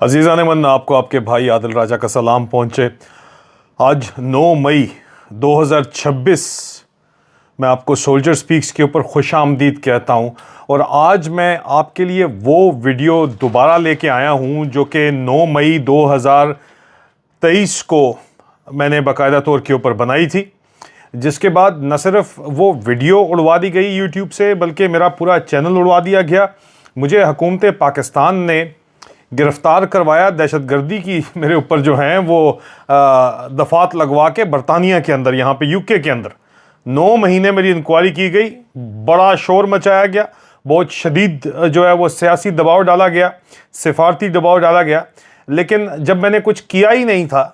عزیزان من، آپ کو آپ کے بھائی عادل راجہ کا سلام پہنچے۔ آج 9 مئی 2026 میں آپ کو سولجر سپیکس کے اوپر خوش آمدید کہتا ہوں، اور آج میں آپ کے لیے وہ ویڈیو دوبارہ لے کے آیا ہوں جو کہ 9 مئی 2023 کو میں نے باقاعدہ طور کے اوپر بنائی تھی، جس کے بعد نہ صرف وہ ویڈیو اڑوا دی گئی یوٹیوب سے بلکہ میرا پورا چینل اڑوا دیا گیا۔ مجھے حکومت پاکستان نے گرفتار کروایا، دہشت گردی کی میرے اوپر جو ہیں وہ دفعات لگوا کے برطانیہ کے اندر، یہاں پہ یو کے اندر 9 مہینے میری انکوائری کی گئی، بڑا شور مچایا گیا، بہت شدید جو ہے وہ سیاسی دباؤ ڈالا گیا، سفارتی دباؤ ڈالا گیا، لیکن جب میں نے کچھ کیا ہی نہیں تھا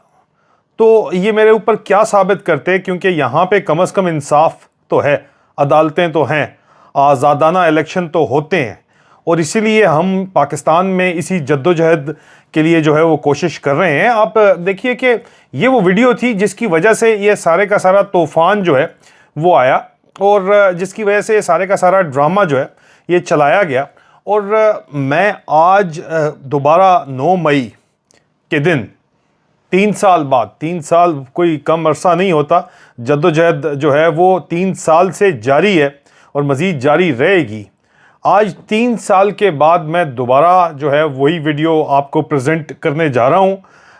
تو یہ میرے اوپر کیا ثابت کرتے، کیونکہ یہاں پہ کم از کم انصاف تو ہے، عدالتیں تو ہیں، آزادانہ الیکشن تو ہوتے ہیں، اور اسی لیے ہم پاکستان میں اسی جد و جہد کے لیے جو ہے وہ کوشش کر رہے ہیں۔ آپ دیکھیے کہ یہ وہ ویڈیو تھی جس کی وجہ سے یہ سارے کا سارا طوفان جو ہے وہ آیا، اور جس کی وجہ سے یہ سارے کا سارا ڈرامہ جو ہے یہ چلایا گیا، اور میں آج دوبارہ 9 مئی کے دن 3 سال بعد، 3 سال کوئی کم عرصہ نہیں ہوتا، جد و جہد جو ہے وہ 3 سال سے جاری ہے اور مزید جاری رہے گی۔ آج 3 سال کے بعد میں دوبارہ جو ہے وہی ویڈیو آپ کو پریزنٹ کرنے جا رہا ہوں۔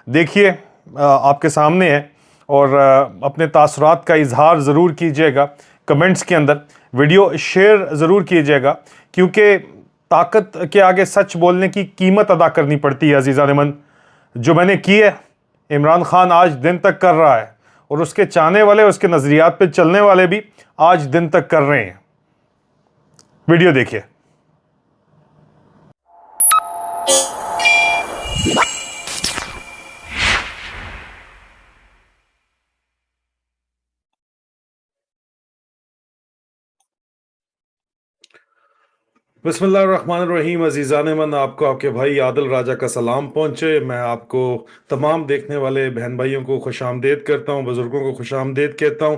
دیکھیے، آپ کے سامنے ہے، اور اپنے تاثرات کا اظہار ضرور کیجیے گا کمنٹس کے اندر، ویڈیو شیئر ضرور کیجیے گا، کیونکہ طاقت کے آگے سچ بولنے کی قیمت ادا کرنی پڑتی ہے۔ عزیزان من، جو میں نے کی ہے، عمران خان آج دن تک کر رہا ہے، اور اس کے چاہنے والے، اس کے نظریات پہ چلنے والے بھی آج دن تک کر رہے ہیں۔ ویڈیو دیکھیے۔ بسم اللہ الرحمن الرحیم۔ عزیزان من، آپ کو آپ کے بھائی عادل راجہ کا سلام پہنچے۔ میں آپ کو تمام دیکھنے والے بہن بھائیوں کو خوش آمدید کرتا ہوں، بزرگوں کو خوش آمدید کہتا ہوں۔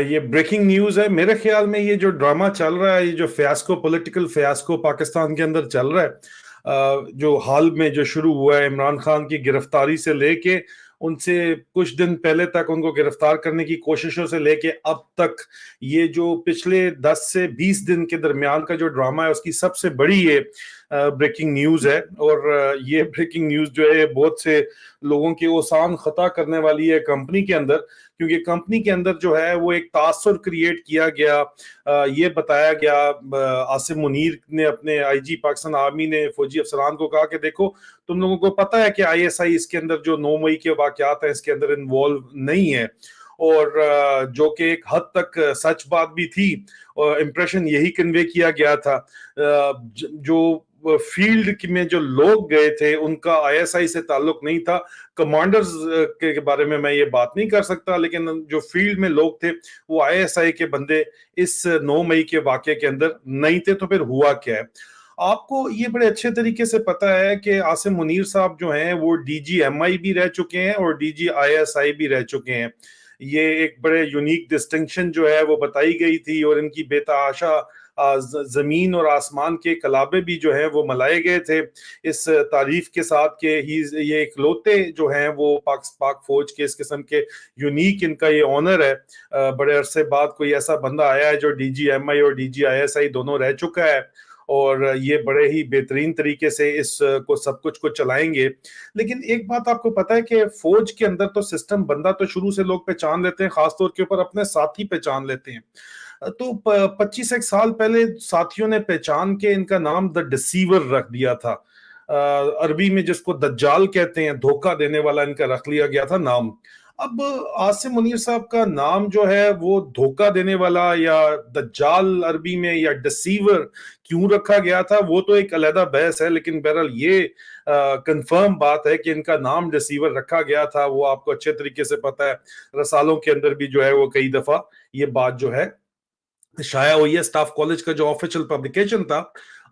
یہ بریکنگ نیوز ہے۔ میرے خیال میں یہ جو ڈرامہ چل رہا ہے، یہ جو فیاسکو، پولیٹیکل فیاسکو پاکستان کے اندر چل رہا ہے، جو حال میں جو شروع ہوا ہے عمران خان کی گرفتاری سے لے کے ان سے کچھ دن پہلے تک ان کو گرفتار کرنے کی کوششوں سے لے کے اب تک، یہ جو پچھلے 10 سے 20 دن کے درمیان کا جو ڈرامہ ہے، اس کی سب سے بڑی یہ بریکنگ نیوز ہے۔ اور یہ بریکنگ نیوز جو ہے بہت سے لوگوں کی اوسان خطا کرنے والی ہے کمپنی کے اندر، کیونکہ کمپنی کے اندر جو ہے وہ ایک تاثر کریٹ کیا گیا۔ یہ بتایا گیا، عاصم منیر نے، اپنے آئی جی پاکستان آرمی نے فوجی افسران کو کہا کہ دیکھو، تم لوگوں کو پتا ہے کہ آئی ایس آئی اس کے اندر جو 9 مئی کے واقعات ہیں اس کے اندر انوالو نہیں ہے، اور جو کہ ایک حد تک سچ بات بھی تھی، اور امپریشن یہی کنوے کیا گیا تھا۔ جو فیلڈ میں جو لوگ گئے تھے ان کا آئی ایس آئی سے تعلق نہیں تھا۔ کمانڈرز کے بارے میں یہ بات نہیں کر سکتا، لیکن جو فیلڈ میں لوگ تھے وہ آئی ایس آئی کے بندے اس 9 مئی کے واقعے کے اندر نہیں تھے۔ تو پھر ہوا کیا ہے؟ آپ کو یہ بڑے اچھے طریقے سے پتا ہے کہ عاصم منیر صاحب جو ہیں وہ ڈی جی ایم آئی بھی رہ چکے ہیں اور D G I S I بھی رہ چکے ہیں۔ یہ ایک بڑے یونیک ڈسٹنکشن جو ہے وہ بتائی گئی تھی، اور ان کی بے تحاشا زمین اور آسمان کے کلابے بھی جو ہیں وہ ملائے گئے تھے اس تعریف کے ساتھ کہ یہ اکلوتے جو ہیں وہ پاک فوج کے اس قسم کے یونیک ان کا یہ آنر ہے۔ بڑے عرصے بعد کوئی ایسا بندہ آیا ہے جو ڈی جی ایم آئی اور D G I S I دونوں رہ چکا ہے، اور یہ بڑے ہی بہترین طریقے سے اس کو سب کچھ کو چلائیں گے۔ لیکن ایک بات آپ کو پتا ہے کہ فوج کے اندر تو سسٹم بندہ تو شروع سے لوگ پہچان لیتے ہیں، خاص طور کے اوپر اپنے ساتھی پہچان لیتے ہیں۔ تو 25 ایک سال پہلے ساتھیوں نے پہچان کے ان کا نام دا ڈسیور رکھ دیا تھا۔ عربی میں جس کو دجال کہتے ہیں، دھوکہ دینے والا، ان کا رکھ لیا گیا تھا نام۔ اب عاصم منیر صاحب کا نام جو ہے وہ دھوکہ دینے والا یا دجال عربی میں یا ڈسیور کیوں رکھا گیا تھا، وہ تو ایک علیحدہ بحث ہے، لیکن بہرحال یہ کنفرم بات ہے کہ ان کا نام ڈسیور رکھا گیا تھا۔ وہ آپ کو اچھے طریقے سے پتا ہے، رسالوں کے اندر بھی جو ہے وہ کئی دفعہ یہ بات جو ہے شائع ہوئی ہے۔ سٹاف کالج کا جو آفیشل پبلیکیشن تھا،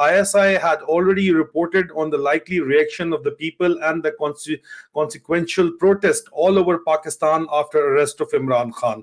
ISI had already reported on the likely reaction of the people and the consequential protest all over Pakistan after arrest of Imran Khan.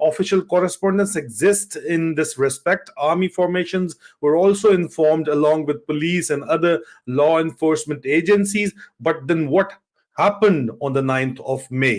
Official correspondence exists in this respect. Army formations were also informed along with police and other law enforcement agencies. But then what happened on the 9th of May?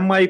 MI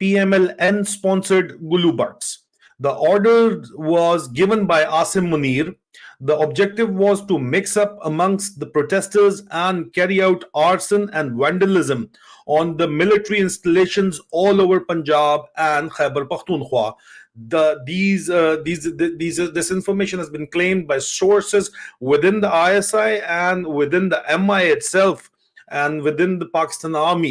PMLN sponsored Gulu Butts. The order was given by Asim Munir. The objective was to mix up amongst the protesters and carry out arson and vandalism on the military installations all over Punjab and Khyber Pakhtunkhwa. This information has been claimed by sources within the ISI and within the MI itself and within the Pakistan Army.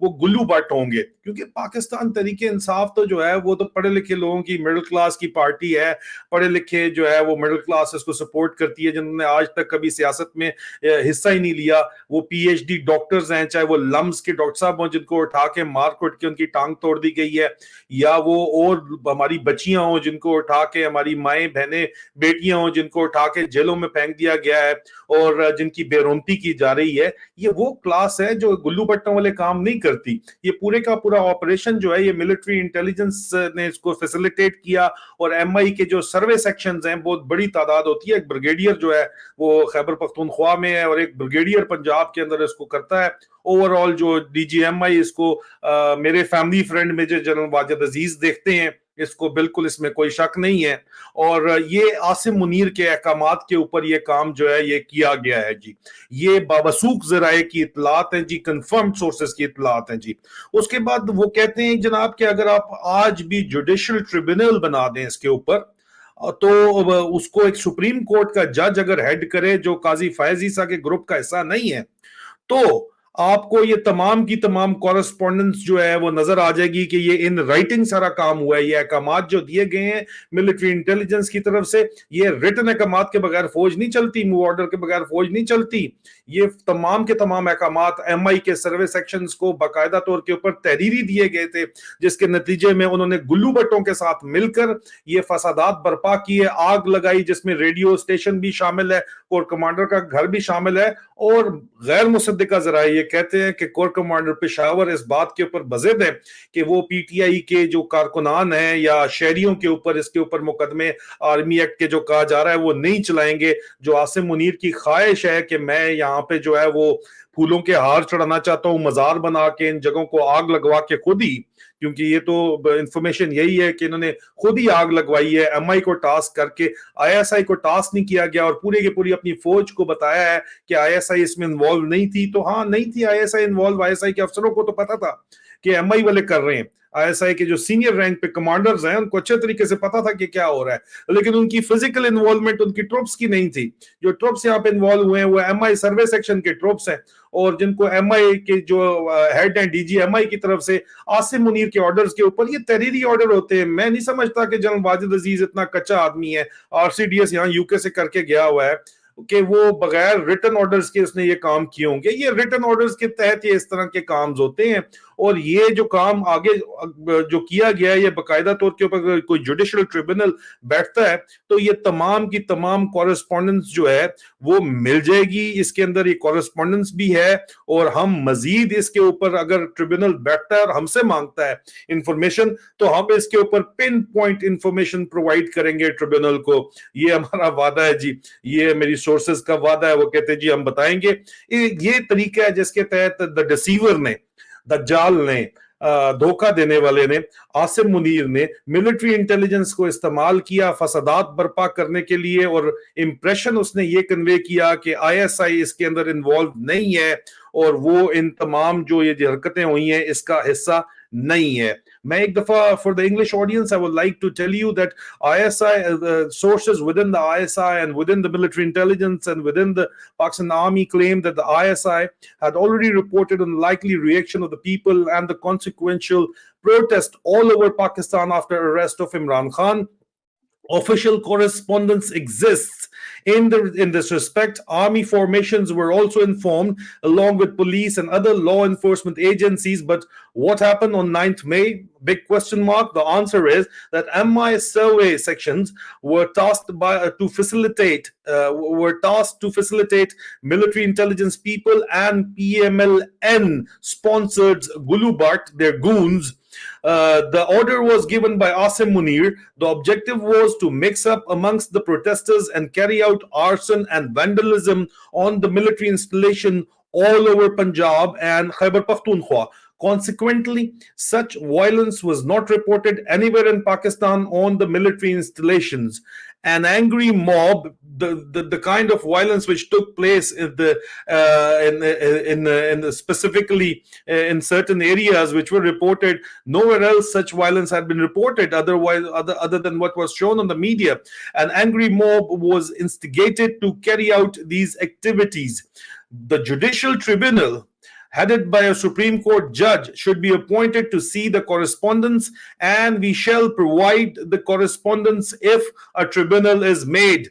وہ گلو but ہوں گے, کیونکہ پاکستان تحریک انصاف تو جو ہے وہ تو پڑھے لکھے لوگوں کی مڈل کلاس کی پارٹی ہے, پڑھے لکھے جو ہے وہ مڈل کلاس اس کو سپورٹ کرتی ہے, جنہوں نے آج تک کبھی سیاست میں حصہ ہی نہیں لیا. وہ پی ایچ ڈی ڈاکٹرز ہیں, چاہے وہ لمس کے ڈاکٹر صاحب ہوں جن کو اٹھا کے مار کوٹ کے ان کی ٹانگ توڑ دی گئی ہے, یا وہ اور ہماری بچیاں ہوں جن کو اٹھا کے, ہماری مائیں بہنیں بیٹیاں ہوں جن کو اٹھا کے جیلوں میں پھینک دیا گیا ہے اور جن کی بے رونتی کی جا رہی ہے. یہ وہ کلاس ہے جو گلو بٹوں والے کام نہیں کرتی. یہ پورے کا پورا آپریشن جو ہے یہ ملٹری انٹیلیجنس نے اس کو فیسیلیٹیٹ کیا, اور ایم آئی کے جو سروے سیکشنز ہیں بہت بڑی تعداد ہوتی ہے. ایک بریگیڈیئر جو ہے وہ خیبر پختونخوا میں ہے اور ایک بریگیڈیئر پنجاب کے اندر اس کو کرتا ہے. اوور آل جو ڈی جی ایم آئی اس کو میرے family friend major general Wajid Aziz دیکھتے ہیں, اس کو بالکل اس میں کوئی شک نہیں ہے. اور یہ عاصم منیر کے احکامات کے اوپر یہ کام جو ہے یہ کیا گیا ہے جی. یہ بابسوخ ذرائع کی اطلاعات ہیں جی, کنفرمڈ سورسز کی اطلاعات ہیں جی. اس کے بعد وہ کہتے ہیں جناب کہ اگر آپ آج بھی جوڈیشل ٹریبونل بنا دیں اس کے اوپر, تو اس کو ایک سپریم کورٹ کا جج اگر ہیڈ کرے جو قاضی فائز عیسیٰ کے گروپ کا حصہ نہیں ہے, تو آپ کو یہ تمام کی تمام کورسپونڈنس جو ہے وہ نظر آ جائے گی کہ یہ ان رائٹنگ سارا کام ہوا ہے. یہ احکامات جو دیے گئے ہیں ملٹری انٹیلیجنس کی طرف سے, یہ ریٹن احکامات کے بغیر فوج نہیں چلتی, موو آرڈر کے بغیر فوج نہیں چلتی. یہ تمام کے تمام احکامات ایم آئی کے سروے سیکشنز کو باقاعدہ طور کے اوپر تحریری دیے گئے تھے, جس کے نتیجے میں انہوں نے گلو بٹوں کے ساتھ مل کر یہ فسادات برپا کیے, آگ لگائی, جس میں ریڈیو اسٹیشن بھی شامل ہے, کور کمانڈر کا گھر بھی شامل ہے. اور غیر مصدقہ ذرائع یہ کہتے ہیں کہ کور کمانڈر پشاور اس بات کے اوپر بضد ہے کہ وہ پی ٹی آئی کے جو کارکنان ہیں یا شہریوں کے اوپر اس کے اوپر مقدمے آرمی ایکٹ کے جو کہا جا رہا ہے وہ نہیں چلائیں گے. جو عاصم منیر کی خواہش ہے کہ میں یہاں پہ جو ہے وہ پھولوں کے ہار چڑھانا چاہتا ہوں, مزار بنا کے ان جگہوں کو آگ لگوا کے خود ہی, کیونکہ یہ تو انفارمیشن یہی ہے کہ انہوں نے خود ہی آگ لگوائی ہے, ایم آئی کو ٹاسک کر کے, آئی ایس آئی کو ٹاسک نہیں کیا گیا, اور پورے کی پوری اپنی فوج کو بتایا ہے کہ آئی ایس آئی اس میں انوالو نہیں تھی. تو ہاں نہیں تھی I S I involve, I S I کے افسروں کو تو پتا تھا کہ ایم آئی والے کر رہے ہیں. آئی ایس آئی کے جو سینئر رینک پہ کمانڈرز ہیں ان کو اچھے طریقے سے پتا تھا کہ کیا ہو رہا ہے, لیکن ان کی فزیکل انوالومنٹ ان کی ٹروپس کی نہیں تھی. جو ٹروپس یہاں پہ انوالو ہوئے ہیں وہ ایم آئی سروے سیکشن کے ٹروپس ہیں, اور جن کو ایم آئی کے جو ہیڈ ہیں ڈی جی ایم آئی کی طرف سے عاصم منیر کے آرڈرز کے اوپر یہ تحریری آرڈر ہوتے ہیں. میں نہیں سمجھتا کہ جنرل واجد عزیز اتنا کچا آدمی ہے, آر سی ڈی ایس یہاں یو کے سے کر کے گیا ہوا ہے, کہ وہ بغیر ریٹن آرڈرز کے اس نے یہ کام کیے ہوں گے. یہ ریٹن آرڈرز کے تحت یہ اس طرح کے کامز ہوتے ہیں, اور یہ جو کام آگے جو کیا گیا ہے یہ باقاعدہ طور کے اوپر کوئی جوڈیشل ٹریبونل بیٹھتا ہے تو یہ تمام کی تمام کورسپونڈنس جو ہے وہ مل جائے گی. اس کے اندر یہ کورسپونڈنس بھی ہے, اور ہم مزید اس کے اوپر اگر ٹریبونل بیٹھتا ہے اور ہم سے مانگتا ہے انفارمیشن تو ہم اس کے اوپر پن پوائنٹ انفارمیشن پرووائڈ کریں گے ٹریبونل کو. یہ ہمارا وعدہ ہے جی, یہ میری سورسز کا وعدہ ہے. وہ کہتے ہیں جی ہم بتائیں گے. یہ طریقہ ہے جس کے تحت دا ڈسیور نے, دجال نے, دھوکہ دینے والے نے, عاصم منیر نے ملٹری انٹیلیجنس کو استعمال کیا فسادات برپا کرنے کے لیے, اور امپریشن اس نے یہ کنوے کیا کہ آئی ایس آئی اس کے اندر انوالو نہیں ہے, اور وہ ان تمام جو یہ حرکتیں ہوئی ہیں اس کا حصہ نہیں ہے. میں ایک دفعہ for the English audience I would like to tell you that ISI sources within the ISI and within the military intelligence and within the Pakistan Army claim that the ISI had already reported on the likely reaction of the people and the consequential protest all over Pakistan after arrest of Imran Khan. Official correspondence exists in this respect. Army formations were also informed along with police and other law enforcement agencies. But what happened on 9th May? Big question mark. The answer is that MI survey sections were tasked to facilitate military intelligence people and PMLN sponsored Gulubat, their goons. The order was given by Asim Munir. The objective was to mix up amongst the protesters and carry out arson and vandalism on the military installation all over Punjab and Khyber Pakhtunkhwa. Consequently, such violence was not reported anywhere in Pakistan on the military installations. An angry mob, the kind of violence which took place specifically in certain areas which were reported, nowhere else such violence had been reported other than what was shown on the media. An angry mob was instigated to carry out these activities. The judicial tribunal headed by a Supreme Court judge should be appointed to see the correspondence, and we shall provide the correspondence if a tribunal is made.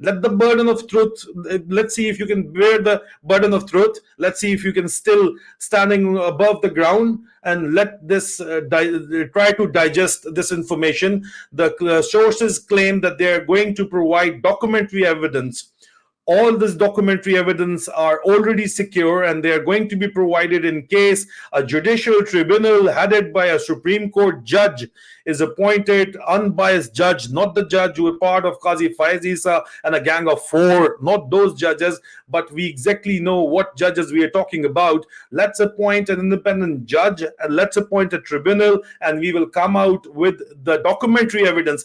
let the burden of truth, let's see if you can bear the burden of truth, let's see if you can still standing above the ground and let this try to digest this information. The sources claim that they are going to provide documentary evidence. All this documentary evidence are already secure and they are going to be provided in case a judicial tribunal headed by a Supreme Court judge is appointed, unbiased judge, not the judge who is part of Qazi Faiz Isa and a gang of 4, not those judges, but we exactly know what judges we are talking about. Let's appoint an independent judge and let's appoint a tribunal and we will come out with the documentary evidence.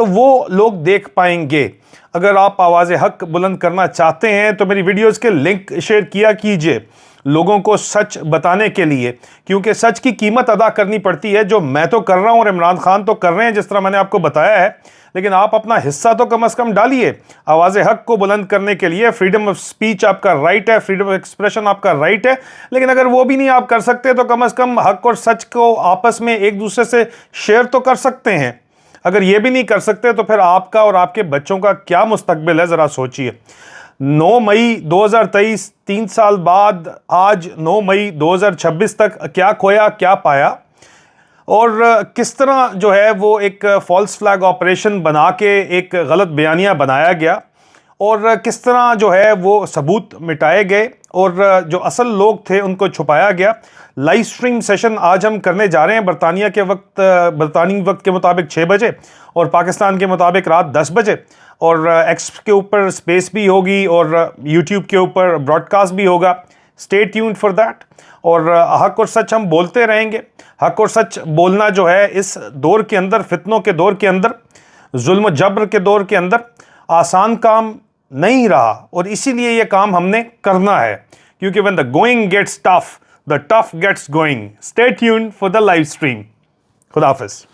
تو وہ لوگ دیکھ پائیں گے. اگر آپ آواز حق بلند کرنا چاہتے ہیں تو میری ویڈیوز کے لنک شیئر کیا کیجئے لوگوں کو سچ بتانے کے لیے, کیونکہ سچ کی قیمت ادا کرنی پڑتی ہے, جو میں تو کر رہا ہوں اور عمران خان تو کر رہے ہیں جس طرح میں نے آپ کو بتایا ہے, لیکن آپ اپنا حصہ تو کم از کم ڈالیے آواز حق کو بلند کرنے کے لیے. فریڈم آف سپیچ آپ کا رائٹ ہے, فریڈم آف ایکسپریشن آپ کا رائٹ ہے, لیکن اگر وہ بھی نہیں آپ کر سکتے تو کم از کم حق اور سچ کو آپس میں ایک دوسرے سے شیئر تو کر سکتے ہیں. اگر یہ بھی نہیں کر سکتے تو پھر آپ کا اور آپ کے بچوں کا کیا مستقبل ہے, ذرا سوچئے. 9 مئی 2023, 3 سال بعد آج 9 مئی 2026 تک کیا کھویا کیا پایا, اور کس طرح جو ہے وہ ایک فالس فلیگ آپریشن بنا کے ایک غلط بیانیہ بنایا گیا, اور کس طرح جو ہے وہ ثبوت مٹائے گئے اور جو اصل لوگ تھے ان کو چھپایا گیا. لائیو سٹریم سیشن آج ہم کرنے جا رہے ہیں برطانوی وقت کے مطابق 6 بجے اور پاکستان کے مطابق رات 10 بجے, اور ایکس کے اوپر سپیس بھی ہوگی اور یوٹیوب کے اوپر براڈ کاسٹ بھی ہوگا. Stay tuned for that. اور حق اور سچ ہم بولتے رہیں گے. حق اور سچ بولنا جو ہے اس دور کے اندر, فتنوں کے دور کے اندر, ظلم و جبر کے دور کے اندر آسان کام نہیں رہا, اور اسی لیے یہ کام ہم نے کرنا ہے, کیونکہ when the going gets tough, the tough gets going. Stay tuned for the live stream. خدا حافظ.